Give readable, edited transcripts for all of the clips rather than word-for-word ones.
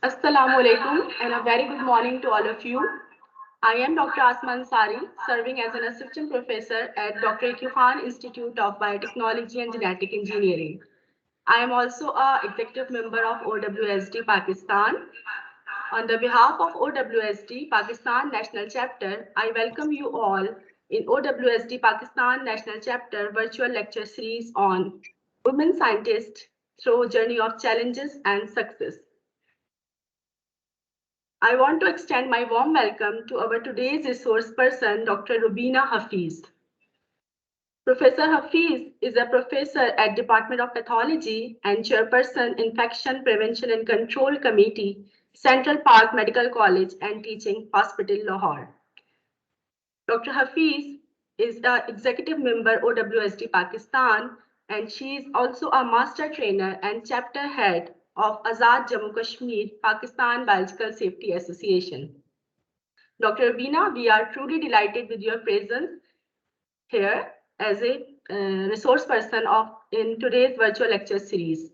Assalamu alaikum and a very good morning to all of you. I am Dr. Asma Ansari, serving as an assistant professor at Dr. Khan Institute of Biotechnology and Genetic Engineering. I am also an executive member of OWSD Pakistan. On the behalf of OWSD Pakistan National Chapter, I welcome you all in OWSD Pakistan National Chapter virtual lecture series on Women Scientists Through Journey of Challenges and Success. I want to extend my warm welcome to our today's resource person, Dr. Rubeena Hafeez. Professor Hafeez is a professor at Department of Pathology and Chairperson Infection Prevention and Control Committee, Central Park Medical College and Teaching Hospital, Lahore. Dr. Hafeez is the executive member OWSD Pakistan, and she is also a master trainer and chapter head of Azad Jammu Kashmir, Pakistan Biological Safety Association. Dr. Rubeena, we are truly delighted with your presence here as a resource person in today's virtual lecture series.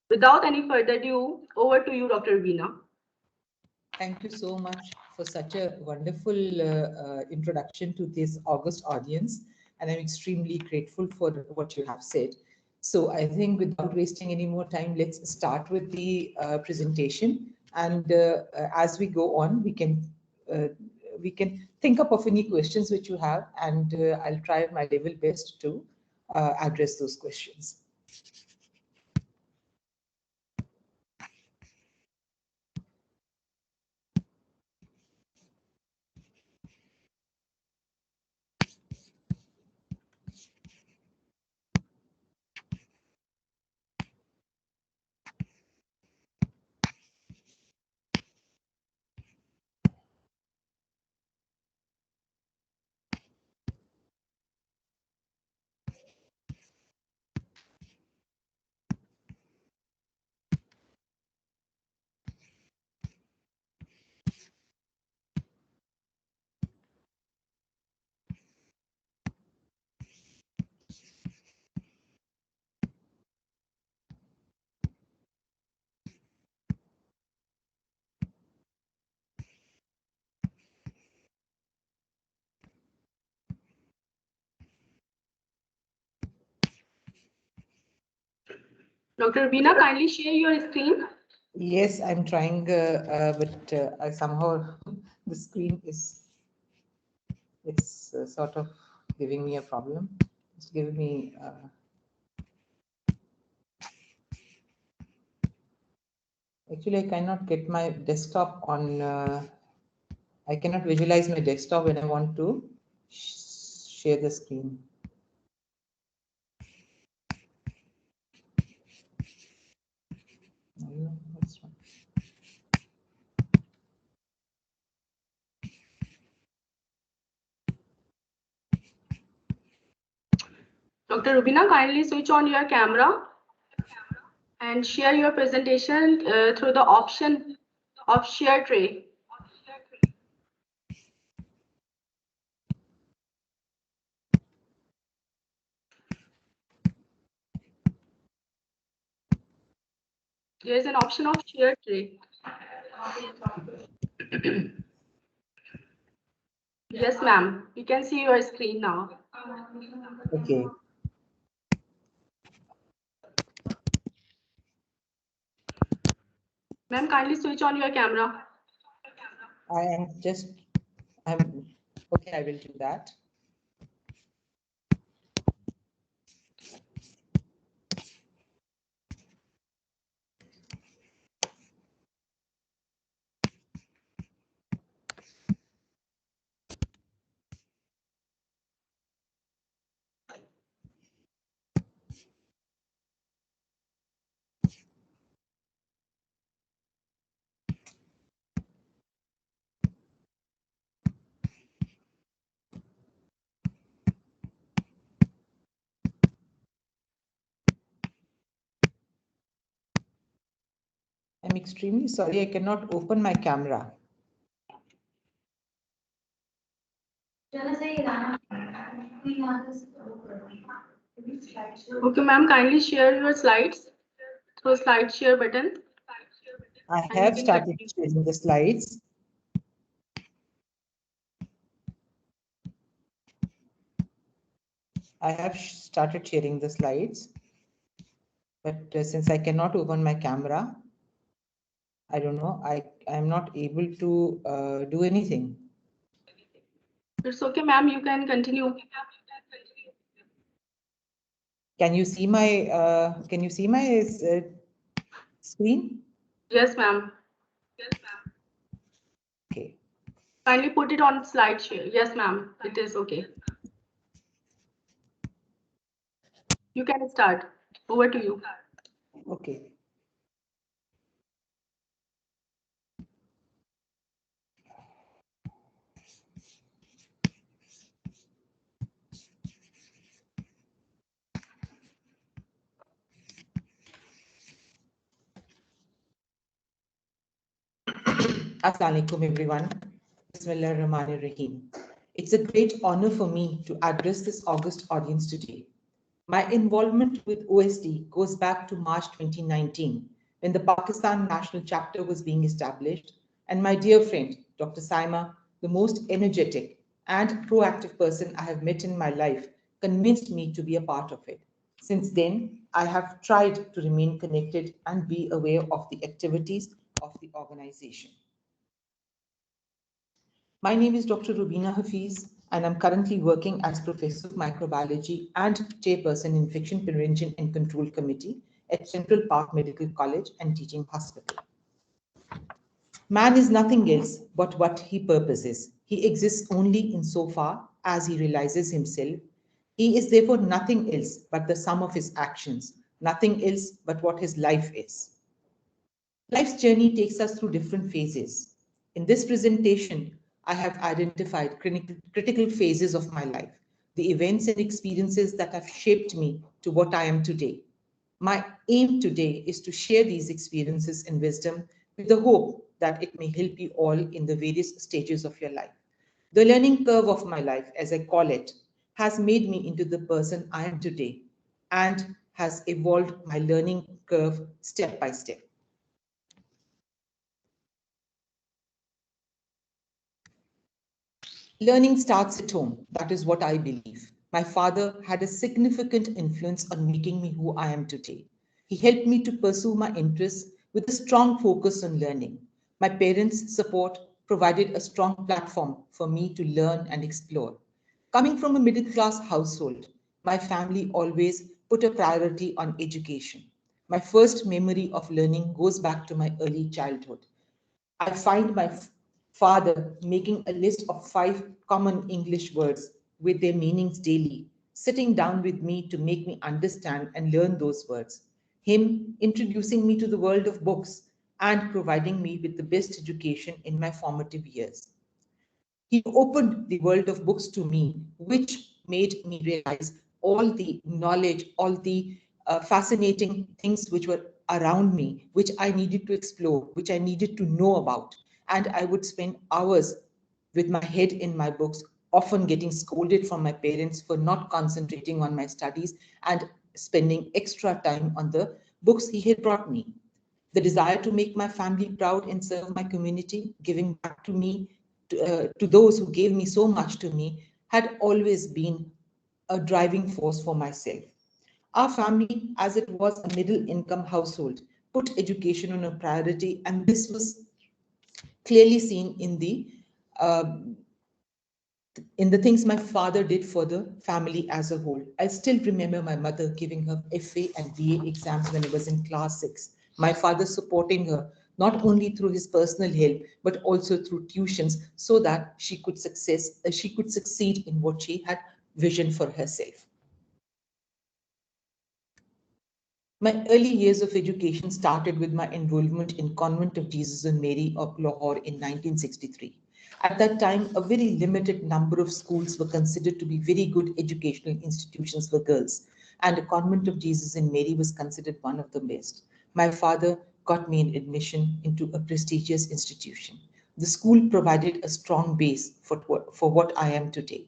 Without any further ado, over to you, Dr. Rubeena. Thank you so much for such a wonderful introduction to this August audience, and I'm extremely grateful for what you have said. So I think without wasting any more time, let's start with the presentation. And as we go on, we can think up of any questions which you have, and I'll try my level best to address those questions. Dr. Rubeena, kindly share your screen. Yes, I'm trying, but I somehow the screen is sort of giving me a problem. It's giving me. Actually, I cannot get my desktop on. I cannot visualize my desktop when I want to share the screen. No, that's wrong. Dr. Rubeena, kindly switch on your camera and share your presentation through the option of share tray. There is an option of share tray. Yes, ma'am. You can see your screen now. Okay. Ma'am, kindly switch on your camera. I'm okay. I will do that. I'm extremely sorry, I cannot open my camera. Okay, ma'am, kindly share your slides through slide share button. I have started sharing the slides. I have started sharing the slides, but since I cannot open my camera, I don't know, I am not able to do anything. It's okay, ma'am, you can continue. Can you see my screen? Yes, ma'am. Okay. Kindly put it on slide share. Yes, ma'am, it is okay. You can start. Over to you. Okay. Assalamualaikum everyone. Bismillahirrahmanirrahim. It's a great honor for me to address this August audience today. My involvement with OWSD goes back to March 2019, when the Pakistan National Chapter was being established, and my dear friend, Dr. Saima, the most energetic and proactive person I have met in my life, convinced me to be a part of it. Since then, I have tried to remain connected and be aware of the activities of the organization. My name is Dr. Rubeena Hafeez, and I'm currently working as Professor of Microbiology and Chairperson in Infection Prevention and Control Committee at Central Park Medical College and Teaching Hospital. Man is nothing else but what he purposes. He exists only insofar as he realizes himself. He is therefore nothing else but the sum of his actions, nothing else but what his life is. Life's journey takes us through different phases. In this presentation, I have identified critical phases of my life, the events and experiences that have shaped me to what I am today. My aim today is to share these experiences and wisdom with the hope that it may help you all in the various stages of your life. The learning curve of my life, as I call it, has made me into the person I am today and has evolved my learning curve step by step. Learning starts at home. That is what I believe. My father had a significant influence on making me who I am today. He helped me to pursue my interests with a strong focus on learning. My parents' support provided a strong platform for me to learn and explore. Coming from a middle class household, my family always put a priority on education. My first memory of learning goes back to my early childhood. I find my father making a list of 5 common English words with their meanings daily, sitting down with me to make me understand and learn those words. Him introducing me to the world of books and providing me with the best education in my formative years. He opened the world of books to me, which made me realize all the knowledge, all the fascinating things which were around me, which I needed to explore, which I needed to know about. And I would spend hours with my head in my books, often getting scolded from my parents for not concentrating on my studies and spending extra time on the books he had brought me. The desire to make my family proud and serve my community, giving back to me, to those who gave me so much to me, had always been a driving force for myself. Our family, as it was a middle income household, put education on a priority, and this was clearly seen uh, in the things my father did for the family as a whole. I still remember my mother giving her FA and BA exams when I was in class 6. My father supporting her not only through his personal help, but also through tuitions so that she could succeed in what she had visioned for herself. My early years of education started with my enrollment in Convent of Jesus and Mary of Lahore in 1963. At that time, a very limited number of schools were considered to be very good educational institutions for girls, and the Convent of Jesus and Mary was considered one of the best. My father got me an admission into a prestigious institution. The school provided a strong base for what I am today.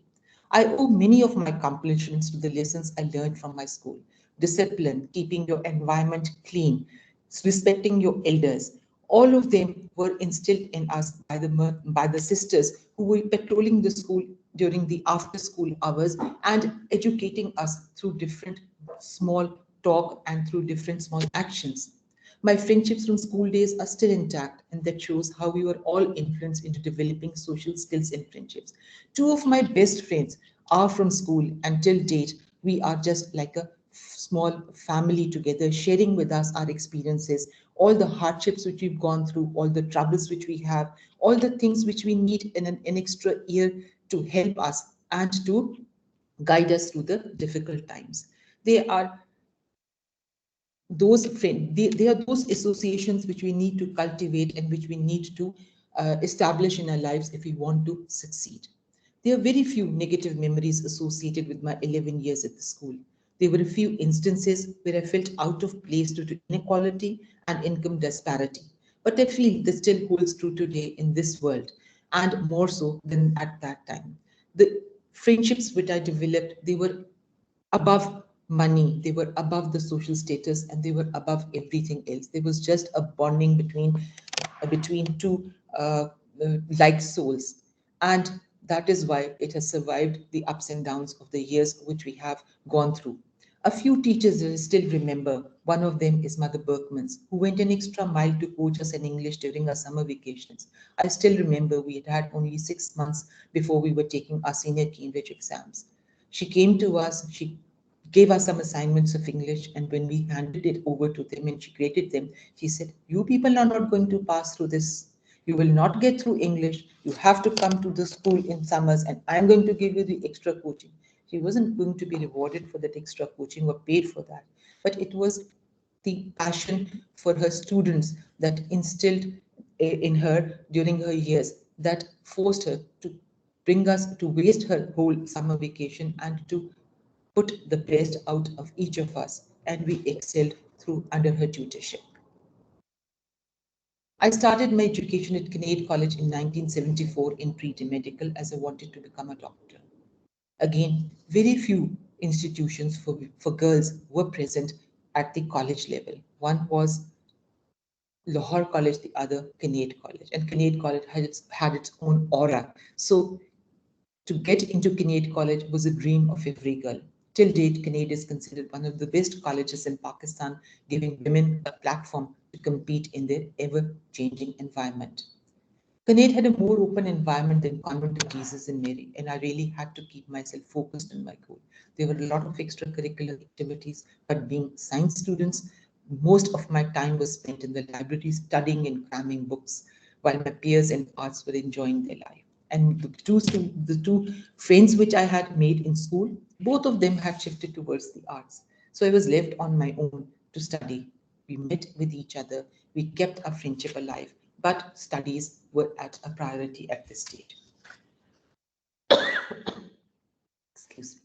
I owe many of my accomplishments to the lessons I learned from my school. Discipline, keeping your environment clean, respecting your elders. All of them were instilled in us by the sisters who were patrolling the school during the after school hours and educating us through different small talk and through different small actions. My friendships from school days are still intact, and that shows how we were all influenced into developing social skills and friendships. Two of my best friends are from school, and till date, we are just like a small family together, sharing with us our experiences, all the hardships which we've gone through, all the troubles which we have, all the things which we need in an extra ear to help us and to guide us through the difficult times. They are those friends, they are those associations which we need to cultivate and which we need to establish in our lives if we want to succeed. There are very few negative memories associated with my 11 years at the school. There were a few instances where I felt out of place due to inequality and income disparity. But I feel this still holds true today in this world, and more so than at that time. The friendships which I developed, they were above money, they were above the social status, and they were above everything else. There was just a bonding between two like souls, and that is why it has survived the ups and downs of the years which we have gone through. A few teachers I still remember. One of them is Mother Berkman's, who went an extra mile to coach us in English during our summer vacations. I still remember we had only 6 months before we were taking our senior Cambridge exams. She came to us, she gave us some assignments of English, and when we handed it over to them and she graded them, she said, "You people are not going to pass through this. You will not get through English. You have to come to the school in summers, and I'm going to give you the extra coaching." She wasn't going to be rewarded for that extra coaching or paid for that, but it was the passion for her students that instilled in her during her years that forced her to bring us to waste her whole summer vacation and to put the best out of each of us, and we excelled through under her tutorship. I started my education at Kinnaird College in 1974 in pre-medical as I wanted to become a doctor. Again, very few institutions for girls were present at the college level. One was Lahore College, the other Kinnaird College. And Kinnaird College had its own aura. So to get into Kinnaird College was a dream of every girl. Till date, Kinnaird is considered one of the best colleges in Pakistan, giving women a platform to compete in their ever-changing environment. Kinnaird had a more open environment than Convent of Jesus and Mary, and I really had to keep myself focused on my goal. There were a lot of extracurricular activities, but being science students, most of my time was spent in the library studying and cramming books, while my peers in arts were enjoying their life. And the two friends which I had made in school, both of them had shifted towards the arts. So I was left on my own to study. We met with each other, we kept our friendship alive, but studies were at a priority at this stage. Excuse me.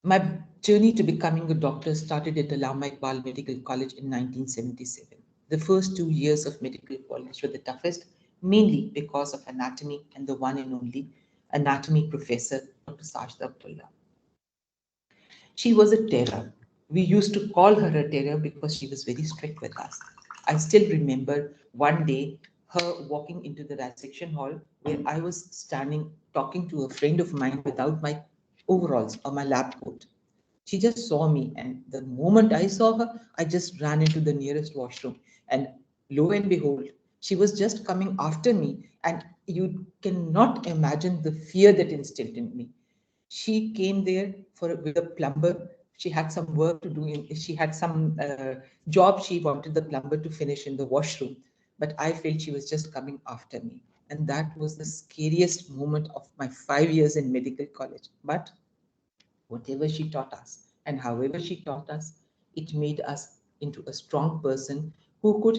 My journey to becoming a doctor started at Allama Iqbal Medical College in 1977. The first 2 years of medical college were the toughest, mainly because of anatomy and the one and only anatomy professor, Dr. Sajda Abdullah. She was a terror. We used to call her a terror because she was very strict with us. I still remember one day her walking into the dissection hall where I was standing talking to a friend of mine without my overalls or my lab coat. She just saw me, and the moment I saw her, I just ran into the nearest washroom. And lo and behold, she was just coming after me, and you cannot imagine the fear that instilled in me. She came there with a plumber. She had some work to do. She had some job she wanted the plumber to finish in the washroom. But I felt she was just coming after me. And that was the scariest moment of my 5 years in medical college. But whatever she taught us and however she taught us, it made us into a strong person who could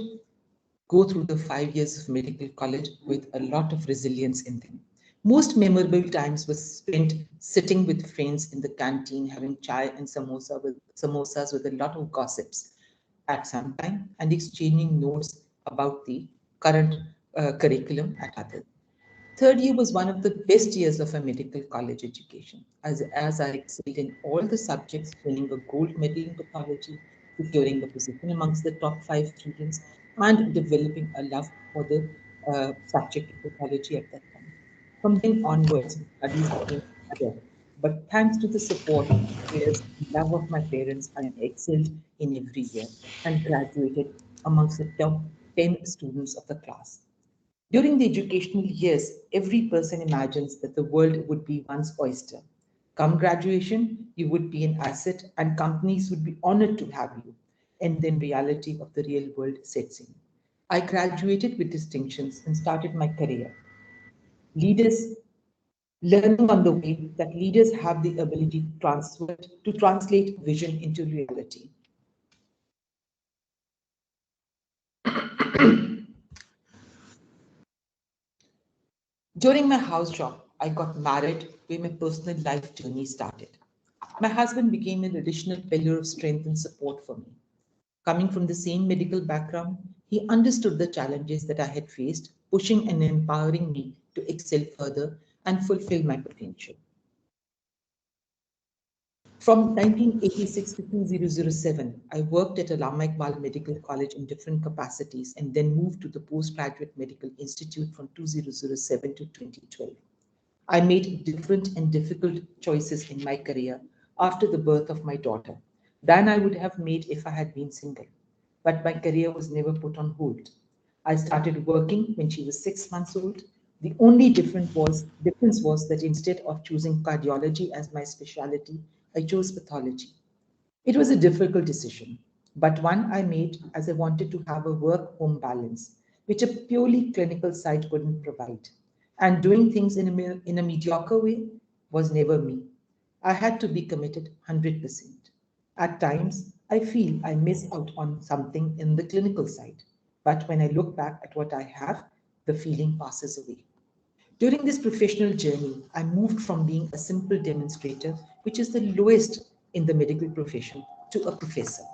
go through the 5 years of medical college with a lot of resilience in them. Most memorable times were spent sitting with friends in the canteen, having chai and samosas with a lot of gossips at some time and exchanging notes about the current curriculum at others. Third year was one of the best years of a medical college education, as I excelled in all the subjects, winning a gold medal in pathology, securing a position amongst the top 5 students, and developing a love for the subject of pathology at that time. From then onwards, studies became harder, but thanks to the support, prayers, and love of my parents, I excelled in every year and graduated amongst the top 10 students of the class. During the educational years, every person imagines that the world would be one's oyster. Come graduation, you would be an asset and companies would be honored to have you. And then reality of the real world sets in. I graduated with distinctions and started my career. Leaders learning on the way that leaders have the ability to translate vision into reality. During my house job, I got married where my personal life journey started. My husband became an additional pillar of strength and support for me. Coming from the same medical background, he understood the challenges that I had faced, pushing and empowering me to excel further and fulfill my potential. From 1986 to 2007, I worked at Allama Iqbal Medical College in different capacities and then moved to the Postgraduate Medical Institute from 2007 to 2012. I made different and difficult choices in my career after the birth of my daughter than I would have made if I had been single. But my career was never put on hold. I started working when she was 6 months old. The only difference was that instead of choosing cardiology as my specialty, I chose pathology. It was a difficult decision, but one I made as I wanted to have a work-home balance, which a purely clinical side couldn't provide. And doing things in a mediocre way was never me. I had to be committed 100%. At times, I feel I miss out on something in the clinical side, but when I look back at what I have, the feeling passes away. During this professional journey, I moved from being a simple demonstrator, which is the lowest in the medical profession, to a professor.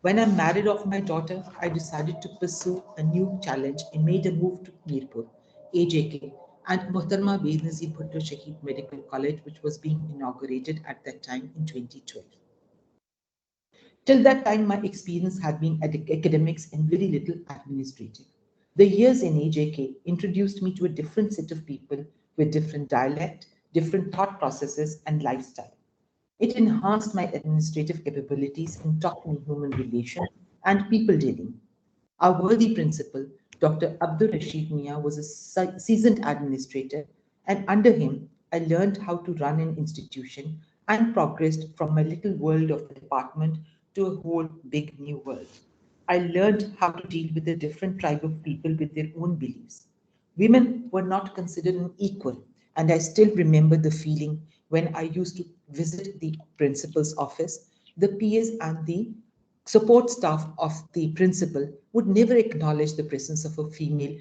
When I married off my daughter, I decided to pursue a new challenge and made a move to Mirpur, AJK, and Muhtarma Benazir Bhutto Shahid Medical College, which was being inaugurated at that time in 2012. Till that time, my experience had been at academics and very little administrative. The years in AJK introduced me to a different set of people with different dialect, different thought processes, and lifestyle. It enhanced my administrative capabilities and taught me human relations and people dealing. Our worthy principal, Dr. Abdul Rashid Mia, was a seasoned administrator, and under him, I learned how to run an institution and progressed from my little world of the department to a whole big new world. I learned how to deal with a different tribe of people with their own beliefs. Women were not considered an equal, and I still remember the feeling when I used to visit the principal's office. The PAs and the support staff of the principal would never acknowledge the presence of a female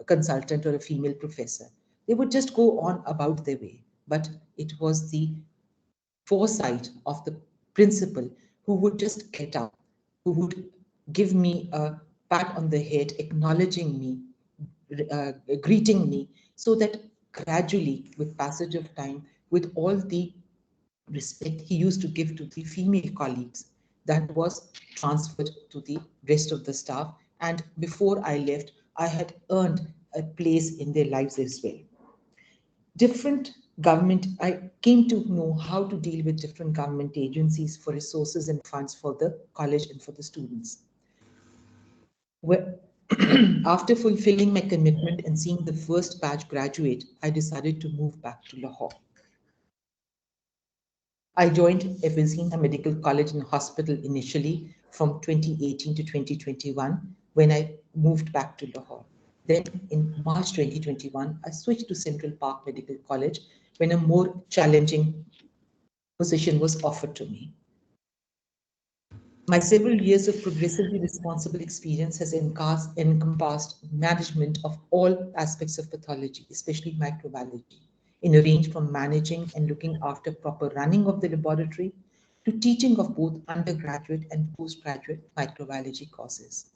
consultant or a female professor. They would just go on about their way. But it was the foresight of the principal who would just get up, who would give me a pat on the head, acknowledging me, greeting me, so that gradually, with passage of time, with all the respect he used to give to the female colleagues, that was transferred to the rest of the staff. And before I left, I had earned a place in their lives as well. Different government, I came to know how to deal with different government agencies for resources and funds for the college and for the students. Well, after fulfilling my commitment and seeing the first batch graduate, I decided to move back to Lahore. I joined Efesina Medical College and Hospital initially from 2018 to 2021 when I moved back to Lahore. Then in March 2021, I switched to Central Park Medical College when a more challenging position was offered to me. My several years of progressively responsible experience has encompassed management of all aspects of pathology, especially microbiology, in a range from managing and looking after proper running of the laboratory to teaching of both undergraduate and postgraduate microbiology courses.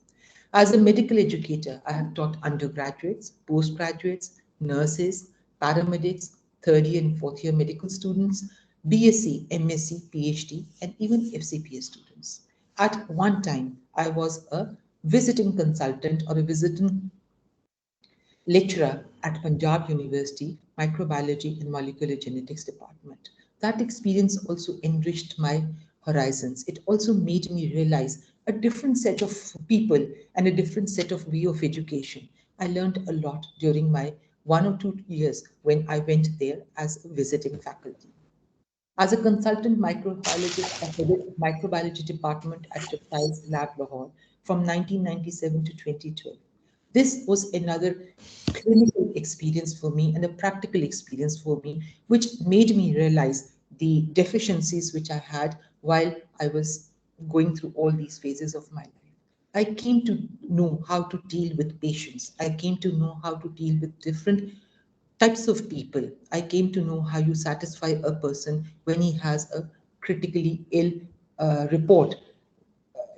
As a medical educator, I have taught undergraduates, postgraduates, nurses, paramedics, third year and fourth year medical students, BSc, MSc, PhD, and even FCPA students. At one time, I was a visiting consultant or a visiting lecturer at Punjab University, Microbiology and Molecular Genetics Department. That experience also enriched my horizons. It also made me realize a different set of people and a different set of way of education. I learned a lot during my 1 or 2 years when I went there as a visiting faculty. As a consultant microbiologist, I headed microbiology department at Chairperson Lab Lahore from 1997 to 2012. This was another clinical experience for me and a practical experience for me, which made me realize the deficiencies which I had while I was going through all these phases of my life. I came to know how to deal with patients. I came to know how to deal with different types of people. I came to know how you satisfy a person when he has a critically ill report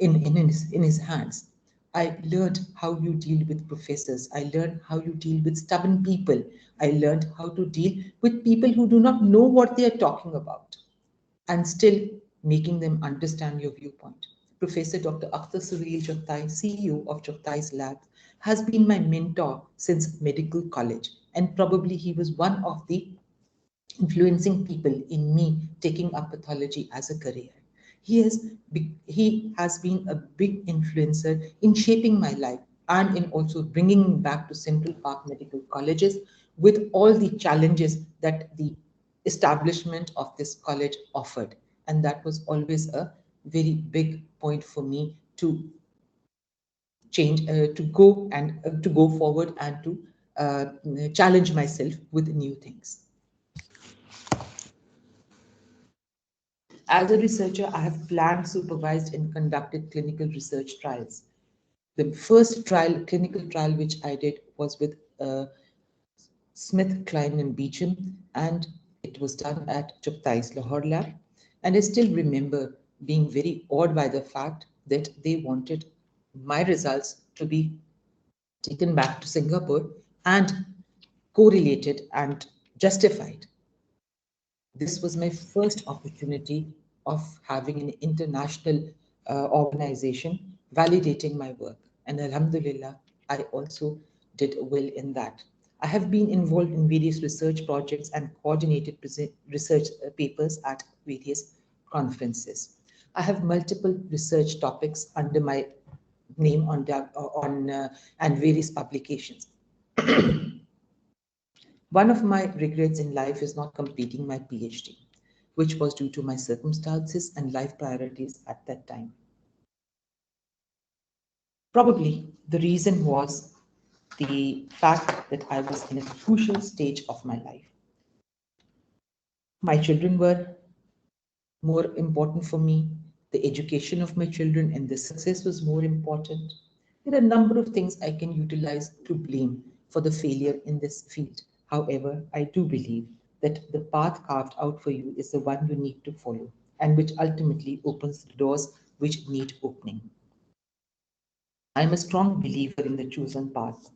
in his hands. I learned how you deal with professors. I learned how you deal with stubborn people. I learned how to deal with people who do not know what they are talking about and still making them understand your viewpoint. Professor Dr. Akhtar Sureel Choktai, CEO of Choktai's Lab, has been my mentor since medical college, and probably he was one of the influencing people in me taking up pathology as a career. He has been a big influencer in shaping my life and in also bringing me back to Central Park Medical Colleges with all the challenges that the establishment of this college offered. And that was always a very big point for me to change, to go forward and to challenge myself with new things. As a researcher, I have planned, supervised, and conducted clinical research trials. The first clinical trial which I did was with Smith, Klein, and Beecham, and it was done at Choktai's Lahore lab. And I still remember being very awed by the fact that they wanted my results to be taken back to Singapore and correlated and justified. This was my first opportunity of having an international organization validating my work. And Alhamdulillah, I also did well in that. I have been involved in various research projects and coordinated research papers at various conferences. I have multiple research topics under my name and various publications. One of my regrets in life is not completing my PhD, which was due to my circumstances and life priorities at that time. Probably the reason was the fact that I was in a crucial stage of my life. My children were more important for me. The education of my children and their success was more important. There are a number of things I can utilize to blame for the failure in this field. However, I do believe that the path carved out for you is the one you need to follow and which ultimately opens the doors which need opening. I am a strong believer in the chosen path.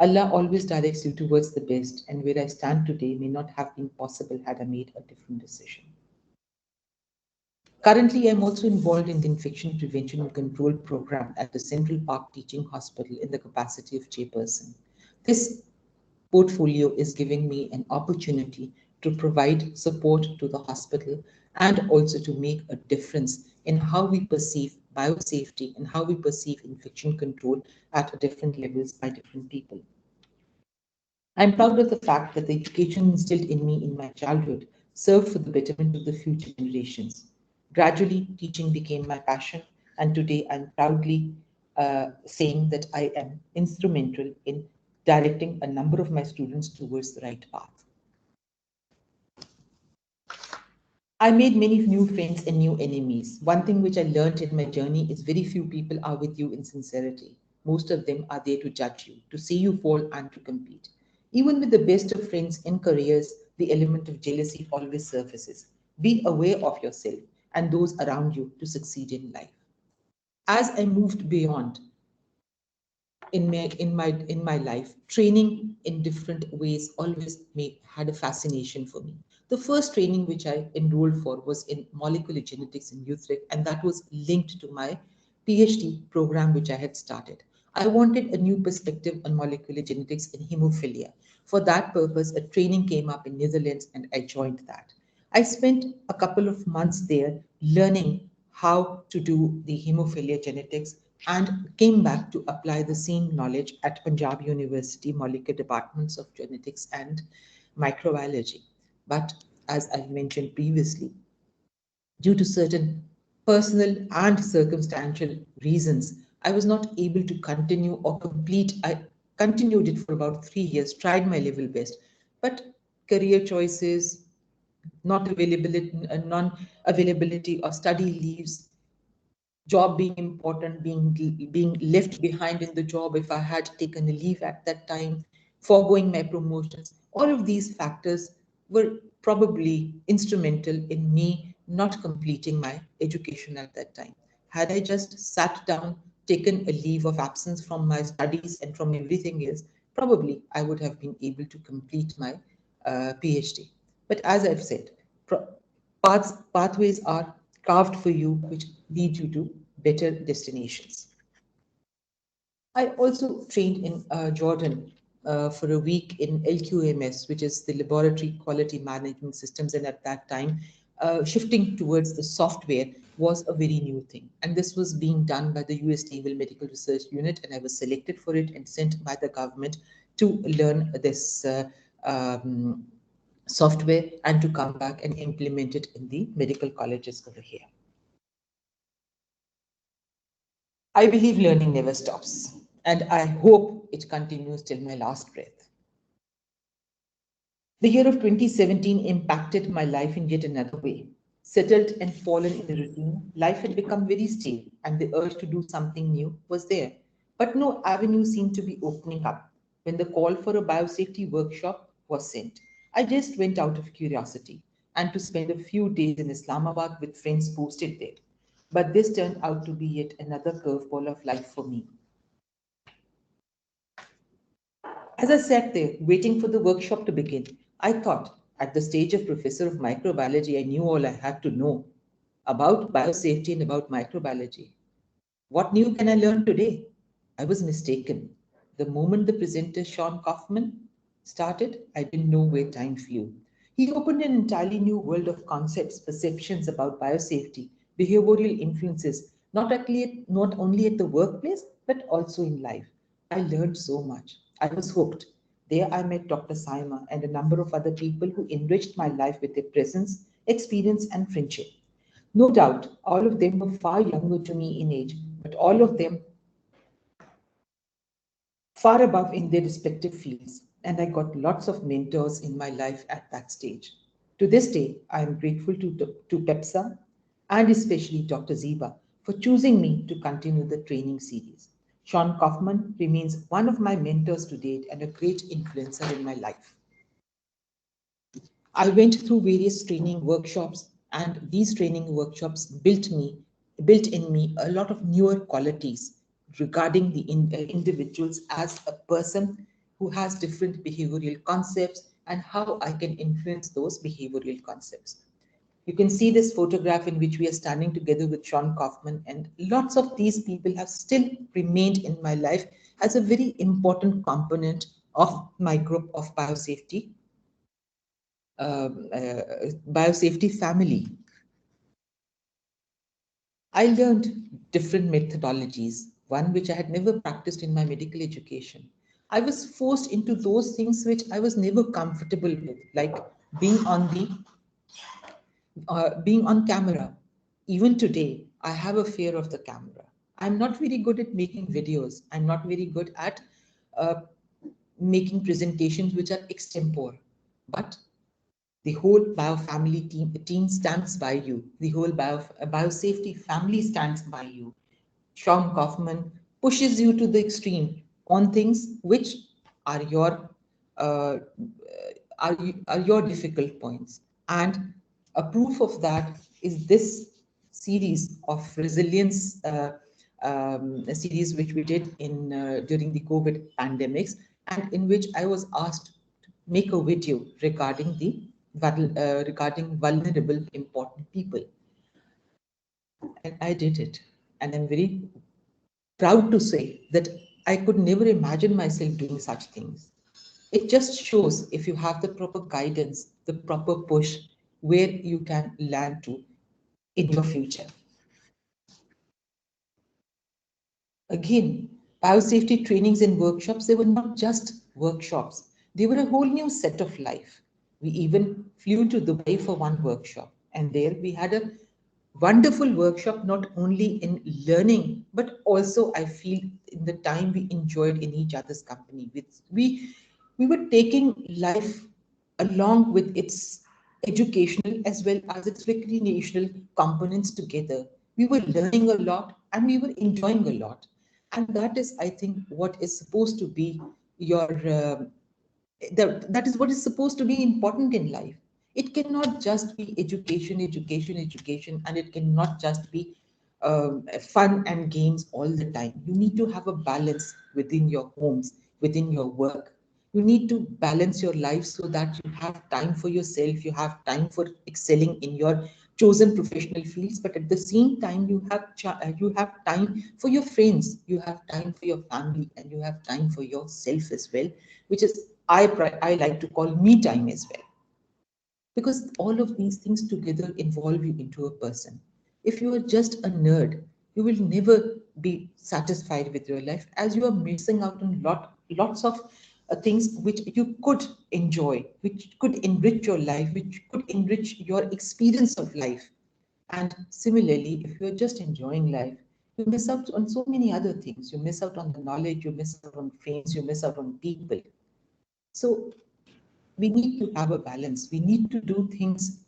Allah always directs you towards the best, and where I stand today may not have been possible had I made a different decision. Currently, I'm also involved in the Infection Prevention and Control Program at the Central Park Teaching Hospital in the capacity of chairperson. This portfolio is giving me an opportunity to provide support to the hospital and also to make a difference in how we perceive biosafety and how we perceive infection control at different levels by different people. I'm proud of the fact that the education instilled in me in my childhood served for the betterment of the future generations. Gradually, teaching became my passion, and today I'm proudly saying that I am instrumental in directing a number of my students towards the right path. I made many new friends and new enemies. One thing which I learned in my journey is very few people are with you in sincerity. Most of them are there to judge you, to see you fall and to compete. Even with the best of friends in careers, the element of jealousy always surfaces. Be aware of yourself and those around you to succeed in life. As I moved beyond in my life, training in different ways always had a fascination for me. The first training which I enrolled for was in molecular genetics in Utrecht, and that was linked to my PhD program which I had started. I wanted a new perspective on molecular genetics in hemophilia. For that purpose, a training came up in Netherlands, and I joined that. I spent a couple of months there learning how to do the hemophilia genetics and came back to apply the same knowledge at Punjab University Molecular Departments of Genetics and Microbiology. But as I mentioned previously, due to certain personal and circumstantial reasons, I was not able to continue or complete. I continued it for about 3 years, tried my level best, but career choices, not availability, non-availability of study leaves, job being important, being left behind in the job if I had taken a leave at that time, foregoing my promotions. All of these factors were probably instrumental in me not completing my education at that time. Had I just sat down, taken a leave of absence from my studies and from everything else, probably I would have been able to complete my PhD. But as I've said, pathways are carved for you, which lead you to better destinations. I also trained in Jordan for a week in LQMS, which is the Laboratory Quality Management Systems. And at that time, shifting towards the software was a very new thing. And this was being done by the US Naval Medical Research Unit. And I was selected for it and sent by the government to learn this software and to come back and implement it in the medical colleges over here. I believe learning never stops, and I hope it continues till my last breath. The year of 2017 impacted my life in yet another way. Settled and fallen in a routine, life had become very stale, and the urge to do something new was there. But no avenue seemed to be opening up. When the call for a biosafety workshop was sent, I just went out of curiosity and to spend a few days in Islamabad with friends posted there. But this turned out to be yet another curveball of life for me. As I sat there waiting for the workshop to begin, I thought, at the stage of professor of microbiology, I knew all I had to know about biosafety and about microbiology. What new can I learn today? I was mistaken. The moment the presenter, Sean Kaufman, started, I didn't know where time flew. He opened an entirely new world of concepts, perceptions about biosafety, behavioral influences, not only at the workplace, but also in life. I learned so much. I was hooked. There I met Dr. Saima and a number of other people who enriched my life with their presence, experience, and friendship. No doubt, all of them were far younger to me in age, but all of them far above in their respective fields. And I got lots of mentors in my life at that stage. To this day, I am grateful to PEPSA and especially Dr. Ziba for choosing me to continue the training series. Sean Kaufman remains one of my mentors to date and a great influencer in my life. I went through various training workshops, and these training workshops built in me a lot of newer qualities regarding the individuals as a person who has different behavioral concepts and how I can influence those behavioral concepts. You can see this photograph in which we are standing together with Sean Kaufman, and lots of these people have still remained in my life as a very important component of my group of biosafety family. I learned different methodologies, one which I had never practiced in my medical education. I was forced into those things which I was never comfortable with, like being on being on camera. Even today, I have a fear of the camera. I'm not very good at making videos. I'm not very good at uh, making presentations which are extempore. But The whole biofamily team stands by you. The whole biosafety family stands by you. Sean Kaufman pushes you to the extreme on things which are your uh, are your difficult points. And a proof of that is this series of resilience a series which we did in during the COVID pandemics, and in which I was asked to make a video regarding regarding vulnerable important people, and I did it. And I'm very proud to say that I could never imagine myself doing such things. It just shows if you have the proper guidance, the proper push, where you can land to in your future. Again, biosafety trainings and workshops, they were not just workshops, they were a whole new set of life. We even flew to Dubai for one workshop, and there we had a wonderful workshop, not only in learning, but also I feel in the time we enjoyed in each other's company. We were taking life along with its educational as well as its recreational components together. We were learning a lot and we were enjoying a lot. And that is, I think, what is supposed to be your that is what is supposed to be important in life. It cannot just be education, education, education, and it cannot just be fun and games all the time. You need to have a balance within your homes, within your work. You need to balance your life so that you have time for yourself, you have time for excelling in your chosen professional fields, but at the same time you have time for your friends, you have time for your family, and you have time for yourself as well, which is I like to call me time as well. Because all of these things together involve you into a person. If you are just a nerd, you will never be satisfied with your life, as you are missing out on lots of things which you could enjoy, which could enrich your life, which could enrich your experience of life. And similarly, if you're just enjoying life, you miss out on so many other things. You miss out on the knowledge, you miss out on friends, you miss out on people. So we need to have a balance. We need to do things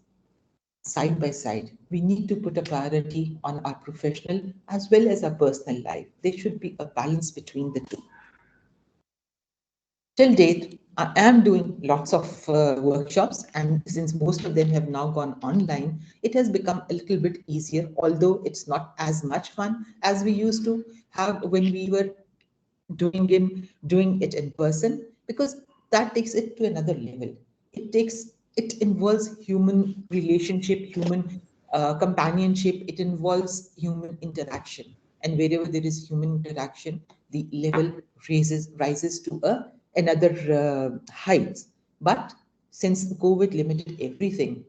side by side. We need to put a priority on our professional as well as our personal life. There should be a balance between the two. Till date, I am doing lots of workshops, and since most of them have now gone online, it has become a little bit easier, although it's not as much fun as we used to have when we were doing it in person, because that takes it to another level. It involves human relationship, human companionship. It involves human interaction, and wherever there is human interaction, the level rises to another heights. But since COVID limited everything,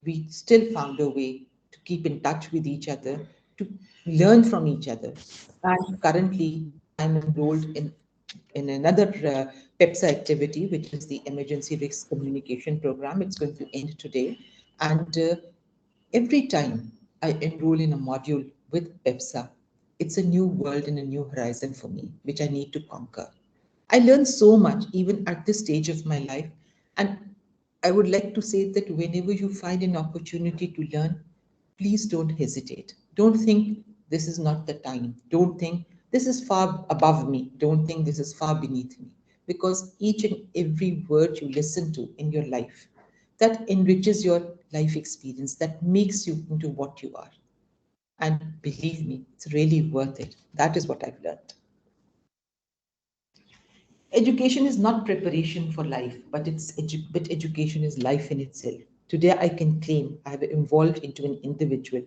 we still found a way to keep in touch with each other, to learn from each other. And currently, I'm enrolled in another PEPSA activity, which is the Emergency Risk Communication Program. It's going to end today. And every time I enroll in a module with PEPSA, it's a new world and a new horizon for me, which I need to conquer. I learn so much even at this stage of my life. And I would like to say that whenever you find an opportunity to learn, please don't hesitate. Don't think this is not the time. Don't think this is far above me. Don't think this is far beneath me. Because each and every word you listen to in your life, that enriches your life experience, that makes you into what you are. And believe me, it's really worth it. That is what I've learned. Education is not preparation for life, but but education is life in itself. Today, I can claim I have evolved into an individual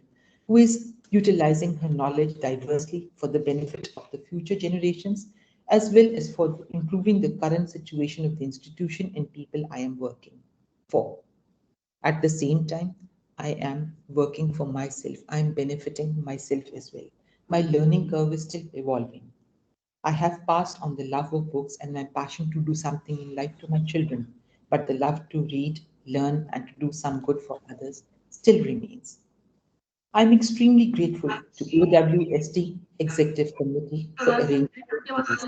who is utilizing her knowledge diversely for the benefit of the future generations, as well as for improving the current situation of the institution and people I am working for. At the same time, I am working for myself. I am benefiting myself as well. My learning curve is still evolving. I have passed on the love of books and my passion to do something in life to my children, but the love to read, learn, and to do some good for others still remains. I'm extremely grateful to OWSD Executive Committee for arranging this.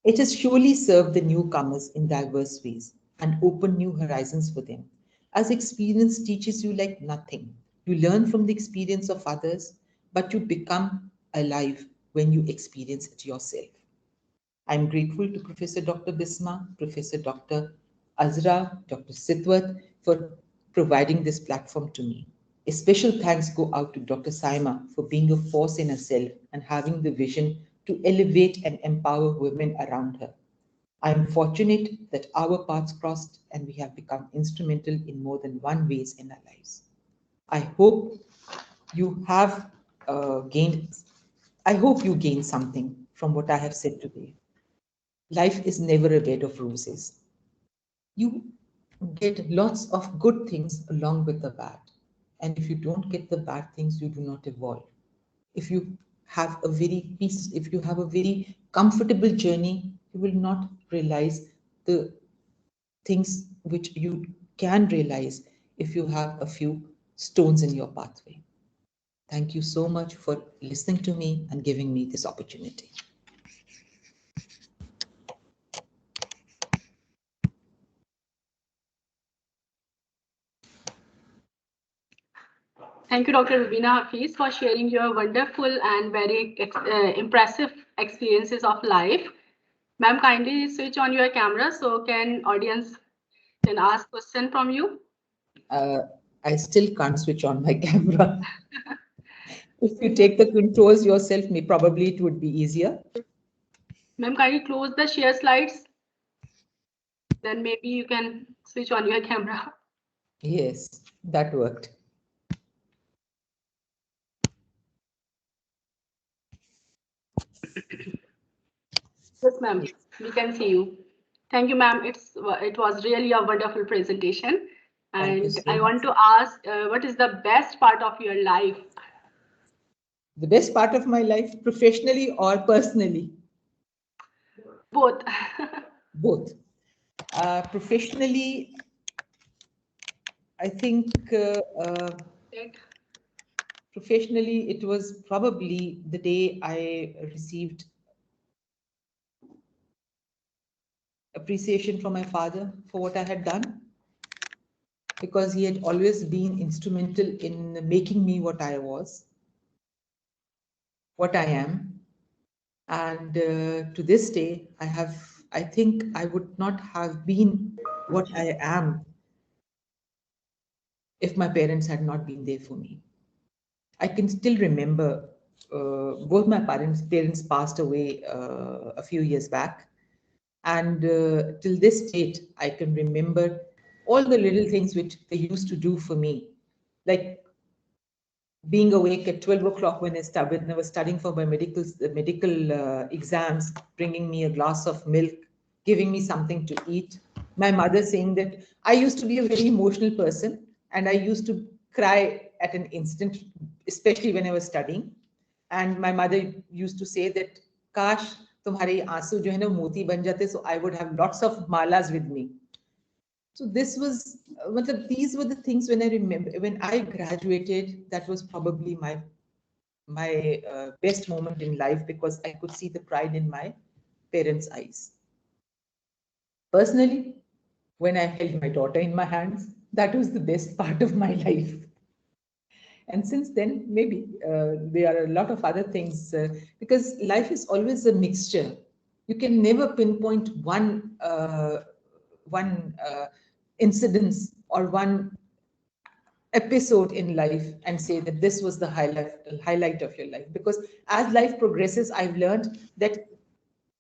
It has surely served the newcomers in diverse ways. and open new horizons for them. As experience teaches you like nothing, you learn from the experience of others, but you become alive when you experience it yourself. I'm grateful to Professor Dr. Bisma, Professor Dr. Azra, Dr. Sitwat for providing this platform to me. A special thanks go out to Dr. Saima for being a force in herself and having the vision to elevate and empower women around her. I am fortunate that our paths crossed and we have become instrumental in more than one ways in our lives. I hope you have gained, I hope you gained something from what I have said today. Life is never a bed of roses. You get lots of good things along with the bad. And if you don't get the bad things, you do not evolve. If you have a very peace, if you have a very comfortable journey, you will not realize the things which you can realize if you have a few stones in your pathway. Thank you so much for listening to me and giving me this opportunity. Thank you, Dr. Rubeena Hafeez, for sharing your wonderful and very impressive experiences of life. Ma'am, kindly switch on your camera so can audience can ask question from you. I still can't switch on my camera. If you take the controls yourself, probably it would be easier. Ma'am, kindly close the share slides. Then maybe you can switch on your camera. Yes, that worked. Yes, ma'am. We can see you. Thank you, ma'am. It was really a wonderful presentation. Thank you And so I much. want to ask, what is the best part of your life? The best part of my life, professionally or personally? Both. Both. Professionally, I think professionally, it was probably the day I received appreciation from my father for what I had done, because he had always been instrumental in making me what I was, what I am. And to this day, I think I would not have been what I am if my parents had not been there for me. I can still remember both my parents passed away a few years back. And till this date, I can remember all the little things which they used to do for me. Like being awake at 12 o'clock when I was studying for my medical exams, bringing me a glass of milk, giving me something to eat. My mother saying that I used to be a very emotional person and I used to cry at an instant, especially when I was studying. And my mother used to say that, Kash, तुम्हारे आंसू जो है ना मोती बन जाते, so I would have lots of malas with me. So this was, these were the things when I remember, when I graduated, that was probably my best moment in life, because I could see the pride in my parents' eyes. Personally, when I held my daughter in my hands, that was the best part of my life. And since then, maybe there are a lot of other things, because life is always a mixture. You can never pinpoint one incidence or one episode in life and say that this was the highlight of your life, because as life progresses, I've learned that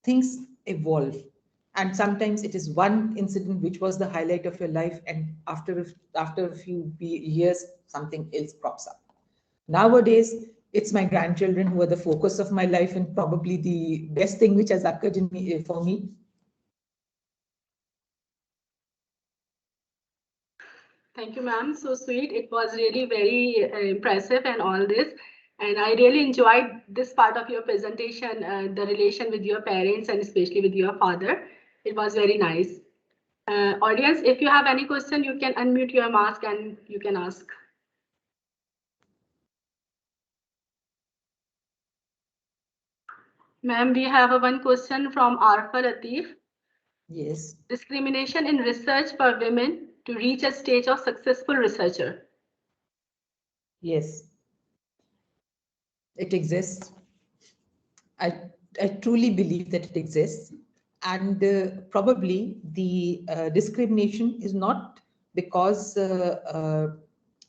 things evolve, and sometimes it is one incident which was the highlight of your life, and after a few years something else crops up. Nowadays, it's my grandchildren who are the focus of my life, and probably the best thing which has occurred for me. Thank you, ma'am. So sweet. It was really very impressive and all this. And I really enjoyed this part of your presentation, the relation with your parents and especially with your father. It was very nice. Audience, if you have any question, you can unmute your mask and you can ask. Ma'am, we have one question from Arfa Latif. Yes. Discrimination in research for women to reach a stage of successful researcher. Yes. It exists. I, I truly believe that it exists. And probably the discrimination is not because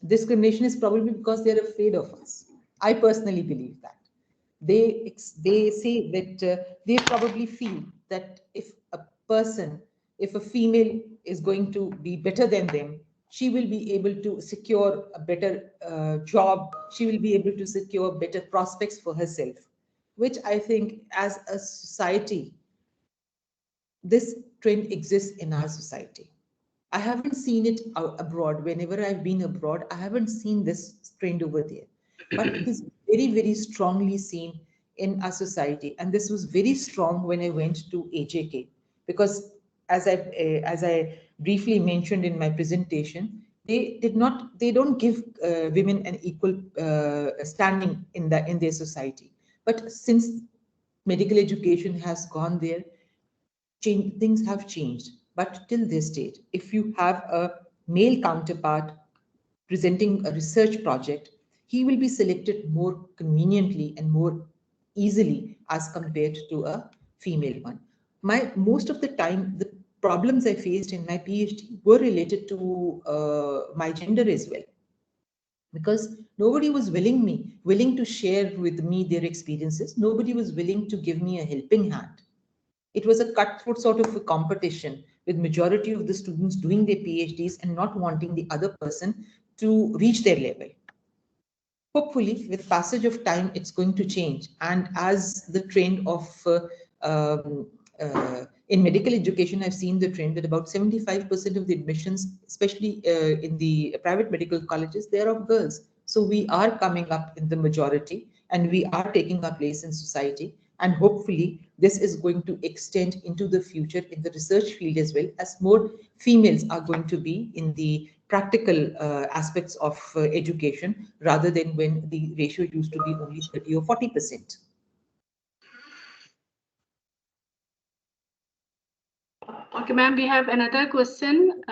discrimination is probably because they're afraid of us. I personally believe that. They say that they probably feel that if a person, if a female is going to be better than them, she will be able to secure a better job, she will be able to secure better prospects for herself, which I think as a society, this trend exists in our society. I haven't seen it abroad. Whenever I've been abroad, I haven't seen this trend over there. But it is very, very strongly seen in our society. And this was very strong when I went to AJK, because as I briefly mentioned in my presentation, they don't give women an equal standing in their society. But since medical education has gone there, things have changed. But till this date, if you have a male counterpart presenting a research project, he will be selected more conveniently and more easily as compared to a female one. Most of the time, the problems I faced in my PhD were related to my gender as well, because nobody was willing to share with me their experiences. Nobody was willing to give me a helping hand. It was a cutthroat sort of a competition, with majority of the students doing their PhDs and not wanting the other person to reach their level. Hopefully, with passage of time, it's going to change. And as the trend of um, in medical education, I've seen the trend that about 75% of the admissions, especially in the private medical colleges, they are of girls. So we are coming up in the majority, and we are taking our place in society. And hopefully, this is going to extend into the future in the research field as well, as more females are going to be in the practical aspects of education, rather than when the ratio used to be only 30 or 40%. Okay, ma'am, we have another question.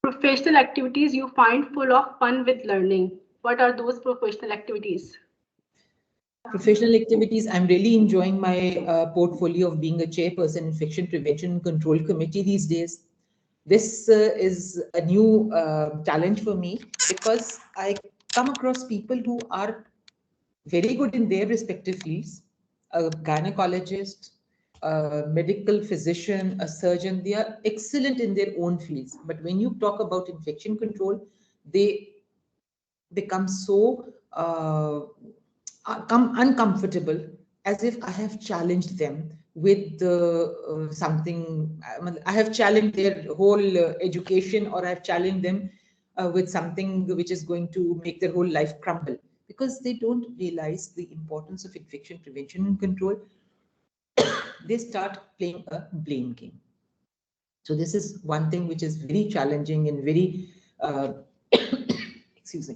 Professional activities you find full of fun with learning. What are those professional activities? Professional activities, I'm really enjoying my portfolio of being a chairperson in Infection Prevention and Control Committee these days. This is a new challenge for me, because I come across people who are very good in their respective fields. A gynecologist, a medical physician, a surgeon, they are excellent in their own fields. But when you talk about infection control, they become so uncomfortable, as if I have challenged them with something. I have challenged their whole education, or I have challenged them with something which is going to make their whole life crumble, because they don't realize the importance of infection prevention and control. They start playing a blame game. So this is one thing which is very challenging and very excuse me,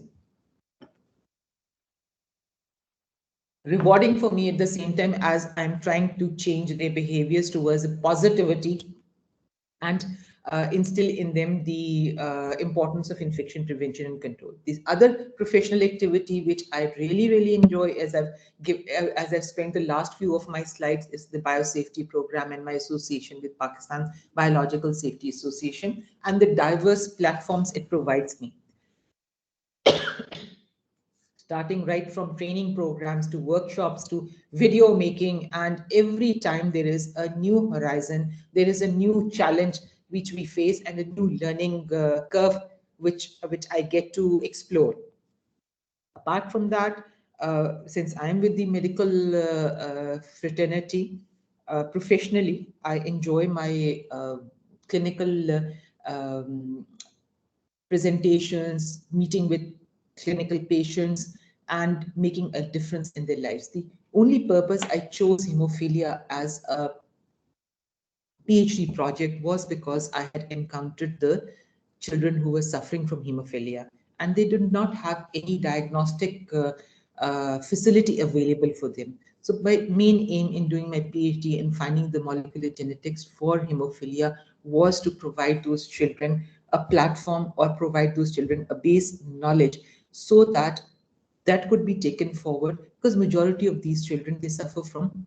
rewarding for me, at the same time as I'm trying to change their behaviors towards positivity, and instill in them the importance of infection prevention and control. This other professional activity which I really, really enjoy, as I've spent the last few of my slides, is the biosafety program and my association with Pakistan Biological Safety Association, and the diverse platforms it provides me, starting right from training programs to workshops to video making. And every time there is a new horizon, there is a new challenge which we face, and a new learning curve which I get to explore. Apart from that, since I'm with the medical fraternity, professionally, I enjoy my clinical presentations, meeting with clinical patients, and making a difference in their lives. The only purpose I chose hemophilia as a PhD project was because I had encountered the children who were suffering from hemophilia, and they did not have any diagnostic facility available for them. So my main aim in doing my PhD and finding the molecular genetics for hemophilia was to provide those children a platform or provide those children a base knowledge so that that could be taken forward, because majority of these children, they suffer from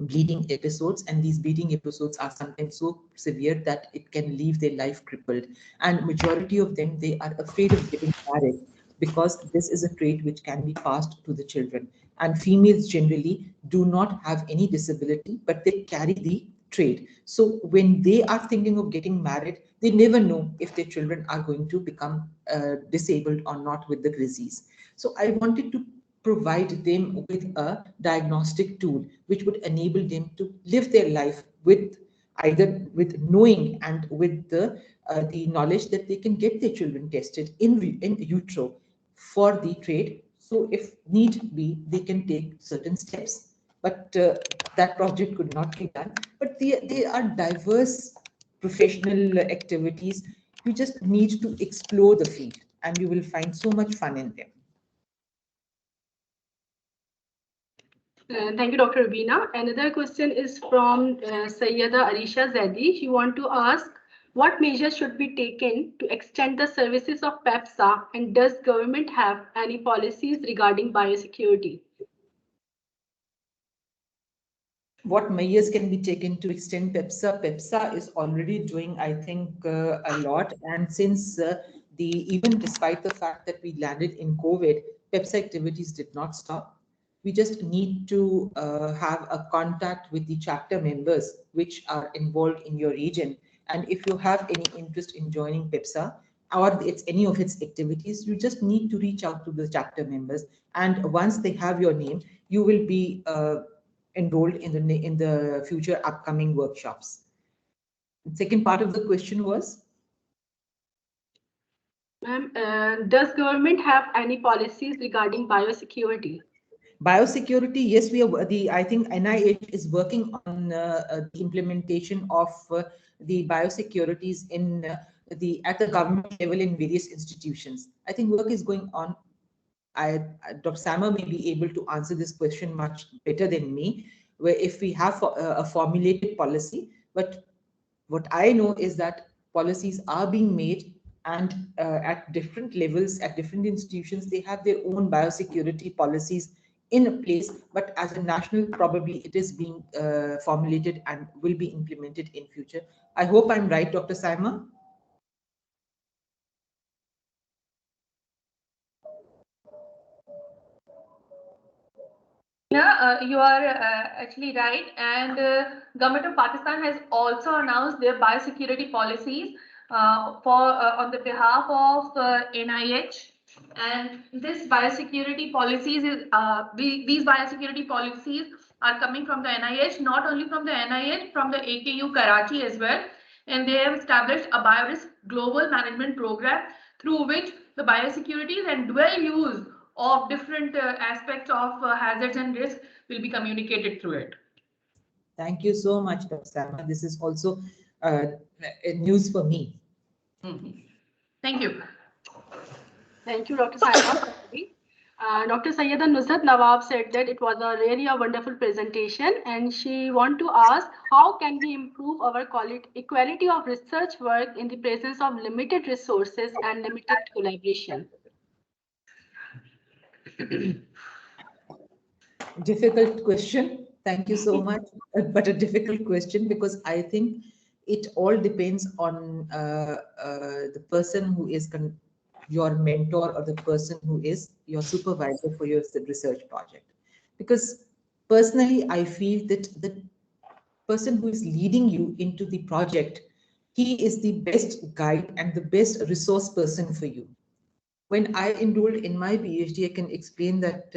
bleeding episodes, and these bleeding episodes are sometimes so severe that it can leave their life crippled, and majority of them, they are afraid of getting married because this is a trait which can be passed to the children, and females generally do not have any disability but they carry the trait. So when they are thinking of getting married, they never know if their children are going to become disabled or not with the disease. So I wanted to provide them with a diagnostic tool which would enable them to live their life with either with knowing and with the knowledge that they can get their children tested in utero for the trait. So if need be, they can take certain steps. But that project could not be done. But they are diverse professional activities. You just need to explore the field and you will find so much fun in them. Thank you, Dr. Rubeena. Another question is from Sayyada Arisha Zaidi. She wants to ask, what measures should be taken to extend the services of PEPSA, and does government have any policies regarding biosecurity? What measures can be taken to extend PEPSA? PEPSA is already doing, I think, a lot. And since even despite the fact that we landed in COVID, PEPSA activities did not stop. We just need to have a contact with the chapter members which are involved in your region. And if you have any interest in joining PEPSA or it's any of its activities, you just need to reach out to the chapter members. And once they have your name, you will be enrolled in the future upcoming workshops. The second part of the question was? Ma'am, does government have any policies regarding biosecurity? Biosecurity, yes, I think NIH is working on the implementation of the biosecurities at the government level in various institutions. I think work is going on. Dr. Sama may be able to answer this question much better than me, where if we have a formulated policy, but what I know is that policies are being made, and at different levels, at different institutions, they have their own biosecurity policies in place, but as a national, probably it is being formulated and will be implemented in future. I hope I'm right, Dr. Saima. Yeah, you are actually right. And government of Pakistan has also announced their biosecurity policies on the behalf of NIH. And this biosecurity policies these biosecurity policies are coming from the NIH, not only from the NIH, from the AKU Karachi as well. And they have established a biorisk global management program through which the biosecurities and dual use of different aspects of hazards and risks will be communicated through it. Thank you so much, Dr. Sama. This is also news for me. Thank you. Thank you, Dr. Saima. Dr. Sayyeda Nusrat Nawab said that it was a really a wonderful presentation, and she want to ask, how can we improve our equality of research work in the presence of limited resources and limited collaboration? Difficult question. Thank you so much. But a difficult question, because I think it all depends on the person who is your mentor, or the person who is your supervisor for your research project. Because personally, I feel that the person who is leading you into the project, he is the best guide and the best resource person for you. When I enrolled in my PhD, I can explain that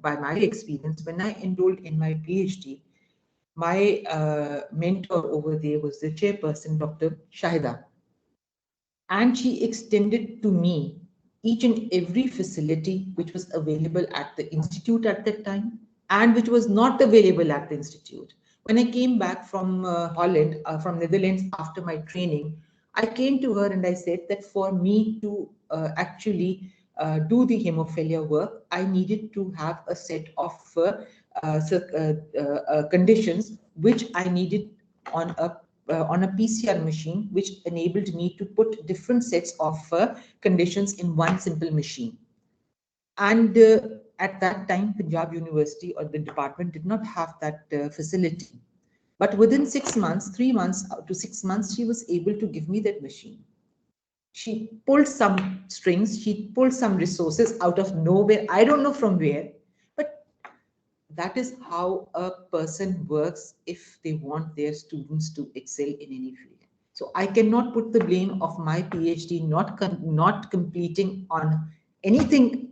by my experience. When I enrolled in my PhD, my mentor over there was the chairperson, Dr. Shahida. And she extended to me each and every facility which was available at the institute at that time and which was not available at the institute. When I came back from Holland, from Netherlands after my training, I came to her and I said that for me to actually do the hemophilia work, I needed to have a set of conditions which I needed on a PCR machine, which enabled me to put different sets of conditions in one simple machine. And at that time, Punjab University or the department did not have that facility. But within 6 months, 3 months to 6 months, she was able to give me that machine. She pulled some strings, she pulled some resources out of nowhere. I don't know from where, but that is how a person works if they want their students to excel in any field. So I cannot put the blame of my PhD not completing on anything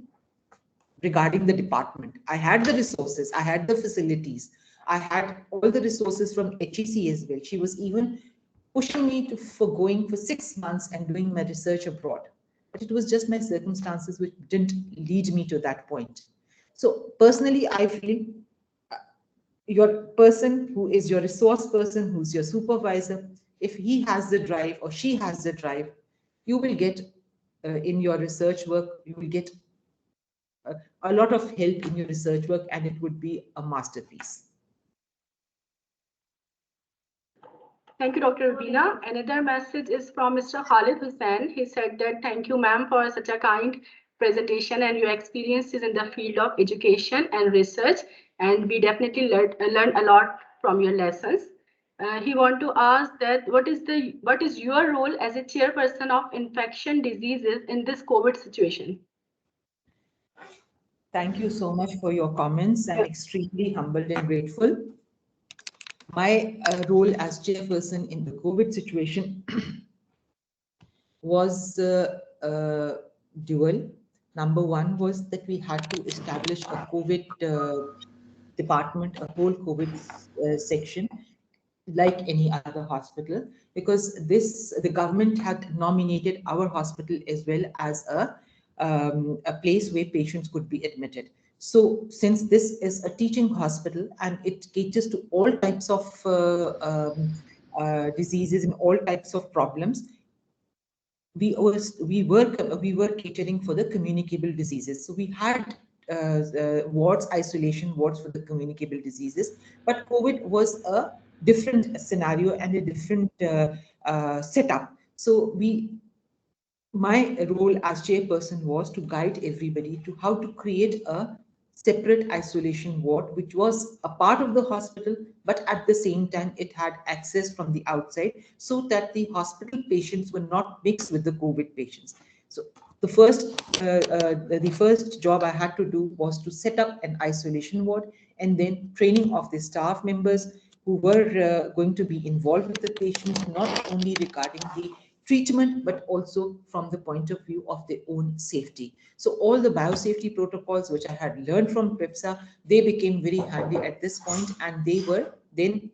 regarding the department. I had the resources, I had the facilities, I had all the resources from HEC as well. She was even pushing me for going for 6 months and doing my research abroad. But it was just my circumstances which didn't lead me to that point. So personally, I feel your person who is your resource person, who's your supervisor, if he has the drive or she has the drive, you will get in your research work, you will get a lot of help in your research work, and it would be a masterpiece. Thank you, Dr. Rubeena. Another message is from Mr. Khalid Hussain. He said that thank you, ma'am, for such a kind presentation and your experiences in the field of education and research. And we definitely learned a lot from your lessons. He want to ask that what is your role as a chairperson of infection diseases in this COVID situation? Thank you so much for your comments. I'm extremely humbled and grateful. My role as chairperson in the COVID situation was dual. Number one was that we had to establish a COVID department, a whole COVID section, like any other hospital, because the government had nominated our hospital as well as a place where patients could be admitted. So since this is a teaching hospital and it caters to all types of diseases and all types of problems, we were catering for the communicable diseases. So we had wards, isolation wards for the communicable diseases, but COVID was a different scenario and a different setup. So my role as chairperson was to guide everybody to how to create a separate isolation ward, which was a part of the hospital, but at the same time, it had access from the outside so that the hospital patients were not mixed with the COVID patients. So the first job I had to do was to set up an isolation ward, and then training of the staff members who were going to be involved with the patients, not only regarding the treatment, but also from the point of view of their own safety. So all the biosafety protocols, which I had learned from PBSA, they became very handy at this point, and they were then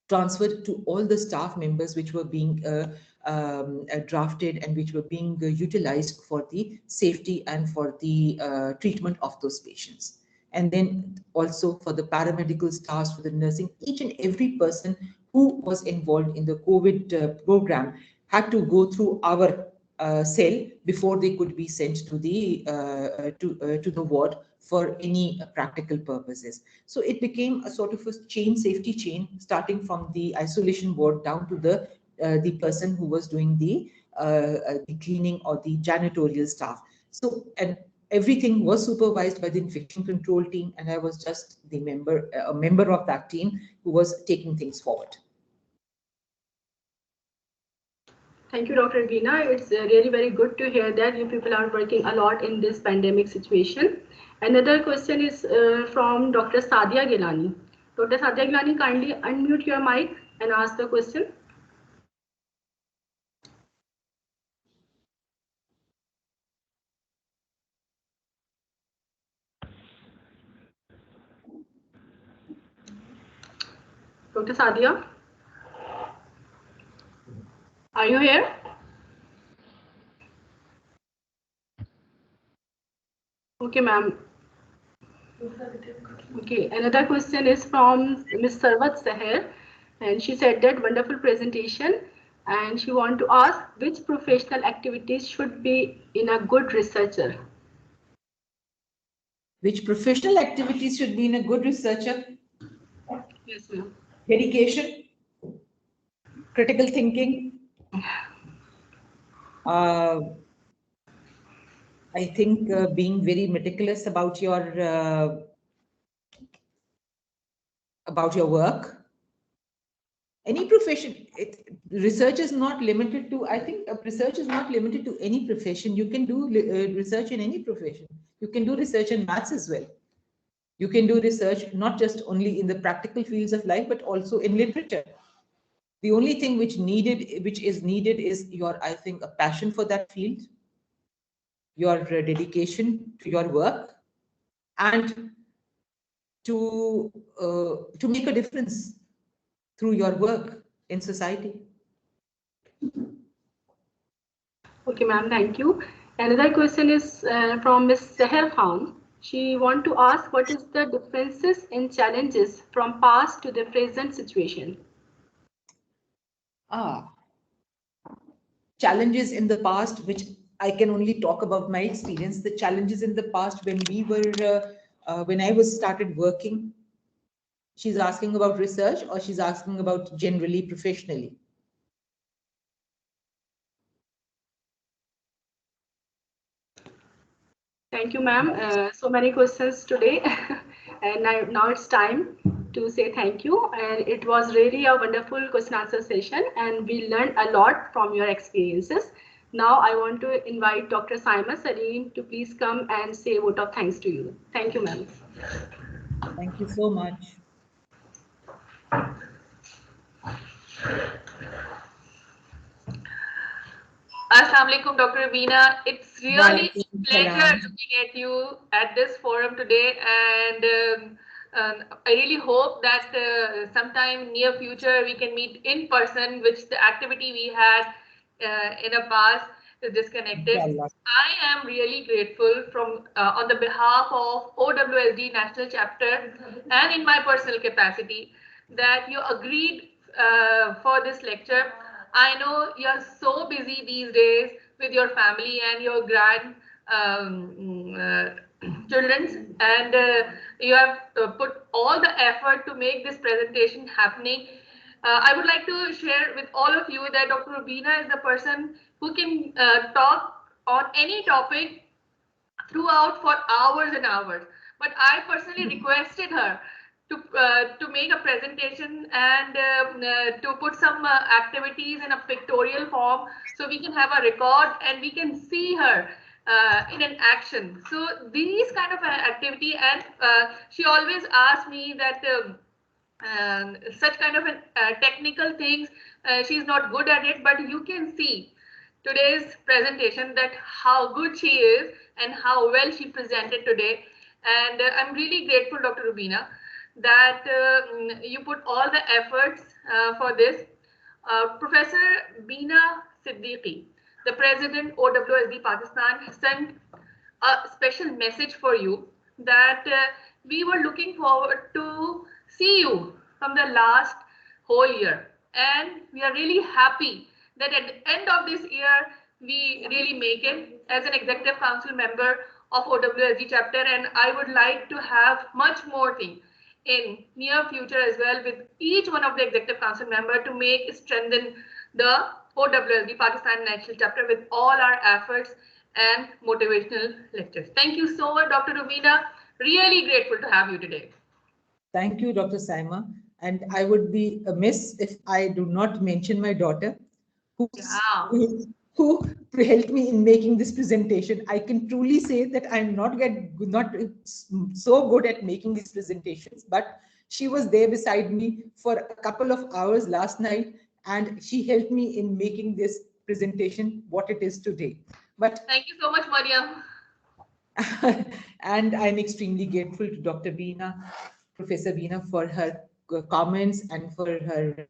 transferred to all the staff members which were being drafted and which were being utilized for the safety and for the treatment of those patients. And then also for the paramedical staff, for the nursing, each and every person who was involved in the COVID program had to go through our cell before they could be sent to the ward for any practical purposes. So it became a sort of a safety chain, starting from the isolation ward down to the person who was doing the cleaning or the janitorial staff. So, and everything was supervised by the infection control team, and I was just a member of that team who was taking things forward. Thank you, Dr. Rubeena. It's really very good to hear that you people are working a lot in this pandemic situation. Another question is from Dr. Sadia Gilani. Dr. Sadia Gilani, kindly unmute your mic and ask the question. Dr. Sadia, are you here? Okay, ma'am. Okay, another question is from Ms. Sarvat Seher, and she said that wonderful presentation, and she want to ask which professional activities should be in a good researcher. which professional activities should be in a good researcher? Yes, ma'am. Dedication, critical thinking, I think being very meticulous about your work. Any profession, research is not limited to, I think research is not limited to any profession. You can do research in any profession. You can do research in maths as well. You can do research not just only in the practical fields of life, but also in literature. The only thing which is needed is your, I think, a passion for that field, your dedication to your work, and to make a difference through your work in society. Okay, ma'am, thank you. Another question is from Ms. Seher Khan. She wants to ask what is the differences in challenges from past to the present situation? Challenges in the past, which I can only talk about my experience. The challenges in the past when we were, when I was started working. She's asking about research, or she's asking about generally professionally? Thank you, ma'am. So many questions today. And now it's time to say thank you. And it was really a wonderful question answer session. And we learned a lot from your experiences. Now I want to invite Dr. Saima Salim to please come and say a vote of thanks to you. Thank you, ma'am. Thank you so much. Assalamu alaikum, Dr. Rubeena. It's really a pleasure looking at you at this forum today, and I really hope that sometime near future we can meet in person, which the activity we had in the past is disconnected. I am really grateful from on the behalf of OWSD National Chapter and in my personal capacity that you agreed for this lecture. I know you're so busy these days with your family and your children, and you have put all the effort to make this presentation happening. I would like to share with all of you that Dr. Rubeena is the person who can talk on any topic throughout for hours and hours. But I personally requested her to make a presentation and to put some activities in a pictorial form so we can have a record and we can see her in an action. So these kind of activity, and she always asks me that such kind of technical things, she's not good at it, but you can see today's presentation that how good she is and how well she presented today. And I'm really grateful, Dr. Rubeena, that you put all the efforts for this. Professor Beena Siddiqui, the President OWSD Pakistan, sent a special message for you that we were looking forward to see you from the last whole year. And we are really happy that at the end of this year, we really make it as an Executive Council member of OWSD chapter. And I would like to have much more things in near future as well with each one of the Executive Council member to make strengthen the OWSD Pakistan National Chapter with all our efforts and motivational lectures. Thank you so much, Dr. Rubeena. Really grateful to have you today. Thank you, Dr. Saima. And I would be amiss if I do not mention my daughter, who helped me in making this presentation. I can truly say that I'm not so good at making these presentations, but she was there beside me for a couple of hours last night, and she helped me in making this presentation what it is today. But thank you so much, Mariam. And I'm extremely grateful to Dr. Beena, Professor Beena, for her comments and for her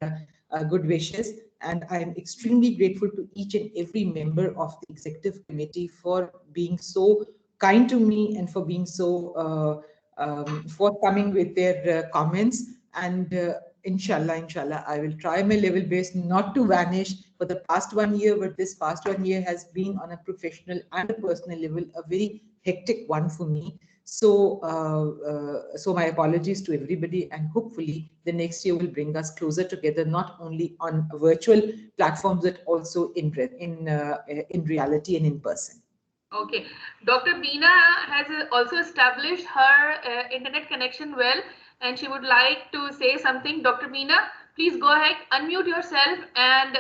good wishes. And I'm extremely grateful to each and every member of the executive committee for being so kind to me and for being so forthcoming with their comments. And inshallah, I will try my level best not to vanish for the past 1 year, but this past 1 year has been on a professional and a personal level a very hectic one for me. So, so my apologies to everybody, and hopefully the next year will bring us closer together, not only on virtual platforms, but also in reality and in person. Okay. Dr. Beena has also established her internet connection well, and she would like to say something. Dr. Beena, please go ahead, unmute yourself, and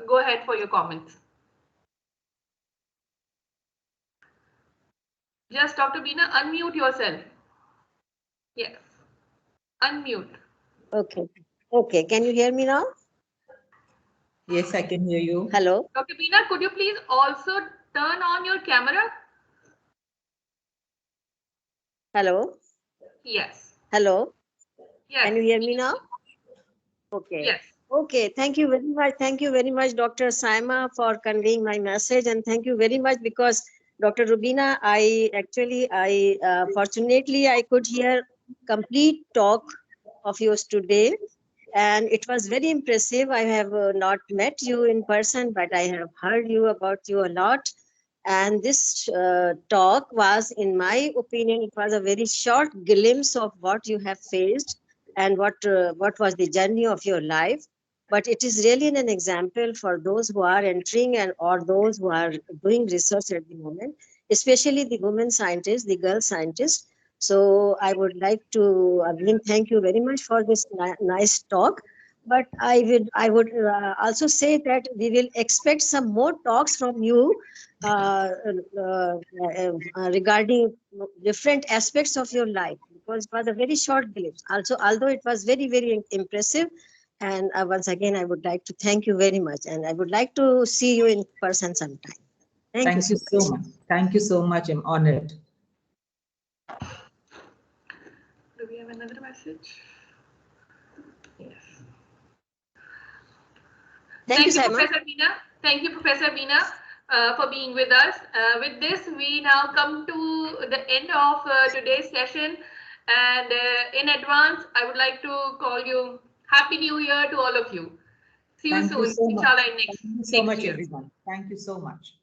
go ahead for your comments. Just Dr. Beena, unmute yourself. Yes. Unmute. Okay. Okay. Can you hear me now? Yes, I can hear you. Hello. Dr. Beena, could you please also turn on your camera? Hello. Yes. Hello. Yes. Can you hear me now? Okay. Yes. Okay. Thank you very much. Thank you very much, Dr. Saima, for conveying my message. And thank you very much because Dr. Rubeena, fortunately, I could hear complete talk of yours today. And it was very impressive. I have not met you in person, but I have heard you about you a lot. And this talk was, in my opinion, it was a very short glimpse of what you have faced and what was the journey of your life. But it is really an example for those who are entering and or those who are doing research at the moment, especially the women scientists, the girl scientists. So I would like to again thank you very much for this nice talk. But I would also say that we will expect some more talks from you regarding different aspects of your life, because it was a very short glimpse. Also, although it was very impressive, and once again I would like to thank you very much, and I would like to see you in person sometime. Thank you so much. Thank you so much. I'm honored. Do we have another message? Yes. Thank you, Saima. Professor Beena. Thank you, Professor Beena, for being with us. With this, we now come to the end of today's session. And in advance, I would like to call you Happy New Year to all of you. See you soon, inshallah, in next Thank you so much, year. everyone. Thank you so much.